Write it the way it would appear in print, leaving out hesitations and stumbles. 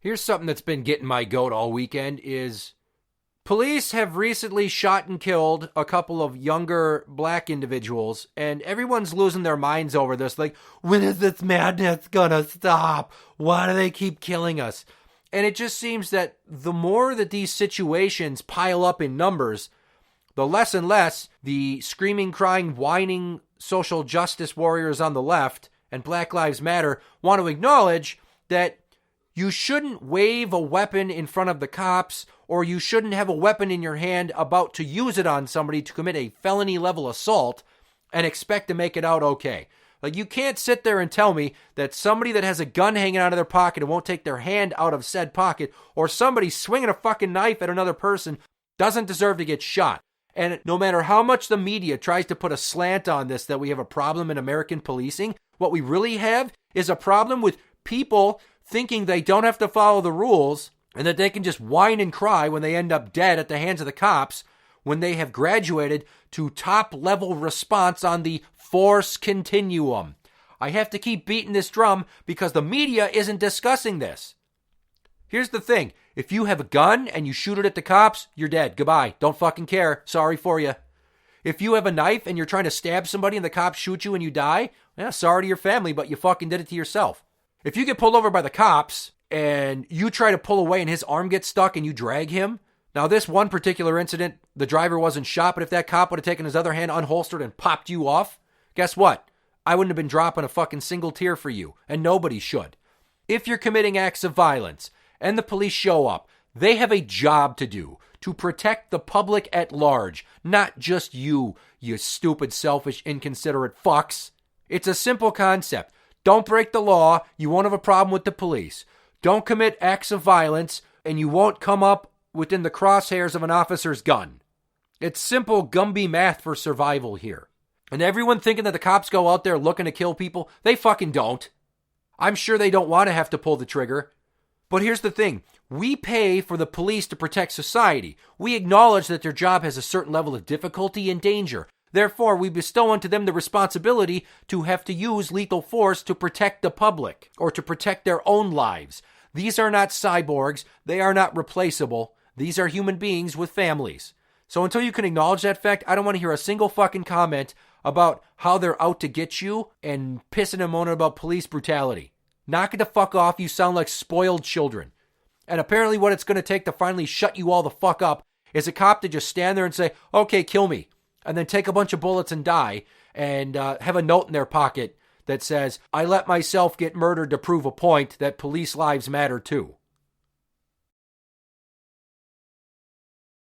Here's something that's been getting my goat all weekend is police have recently shot and killed a couple of younger black individuals, and everyone's losing their minds over this. Like, when is this madness gonna stop? Why do they keep killing us? And it just seems that the more that these situations pile up in numbers, the less and less the screaming, crying, whining social justice warriors on the left and Black Lives Matter want to acknowledge that you shouldn't wave a weapon in front of the cops, or you shouldn't have a weapon in your hand about to use it on somebody to commit a felony level assault and expect to make it out okay. Like, you can't sit there and tell me that somebody that has a gun hanging out of their pocket and won't take their hand out of said pocket, or somebody swinging a fucking knife at another person, doesn't deserve to get shot. And no matter how much the media tries to put a slant on this, that we have a problem in American policing, what we really have is a problem with people thinking they don't have to follow the rules and that they can just whine and cry when they end up dead at the hands of the cops when they have graduated to top-level response on the force continuum. I have to keep beating this drum because the media isn't discussing this. Here's the thing. If you have a gun and you shoot it at the cops, you're dead. Goodbye. Don't fucking care. Sorry for you. If you have a knife and you're trying to stab somebody and the cops shoot you and you die, sorry to your family, but you fucking did it to yourself. If you get pulled over by the cops and you try to pull away and his arm gets stuck and you drag him, now this one particular incident, the driver wasn't shot, but if that cop would have taken his other hand unholstered and popped you off, guess what? I wouldn't have been dropping a fucking single tear for you, and nobody should. If you're committing acts of violence and the police show up, they have a job to do to protect the public at large, not just you, you stupid, selfish, inconsiderate fucks. It's a simple concept. Don't break the law, you won't have a problem with the police. Don't commit acts of violence, and you won't come up within the crosshairs of an officer's gun. It's simple Gumby math for survival here. And everyone thinking that the cops go out there looking to kill people, they fucking don't. I'm sure they don't want to have to pull the trigger. But here's the thing. We pay for the police to protect society. We acknowledge that their job has a certain level of difficulty and danger. Therefore, we bestow unto them the responsibility to have to use lethal force to protect the public or to protect their own lives. These are not cyborgs. They are not replaceable. These are human beings with families. So until you can acknowledge that fact, I don't want to hear a single fucking comment about how they're out to get you and pissing and moaning about police brutality. Knock it the fuck off. You sound like spoiled children. And apparently what it's going to take to finally shut you all the fuck up is a cop to just stand there and say, okay, kill me. And then take a bunch of bullets and die, and have a note in their pocket that says, I let myself get murdered to prove a point that police lives matter too.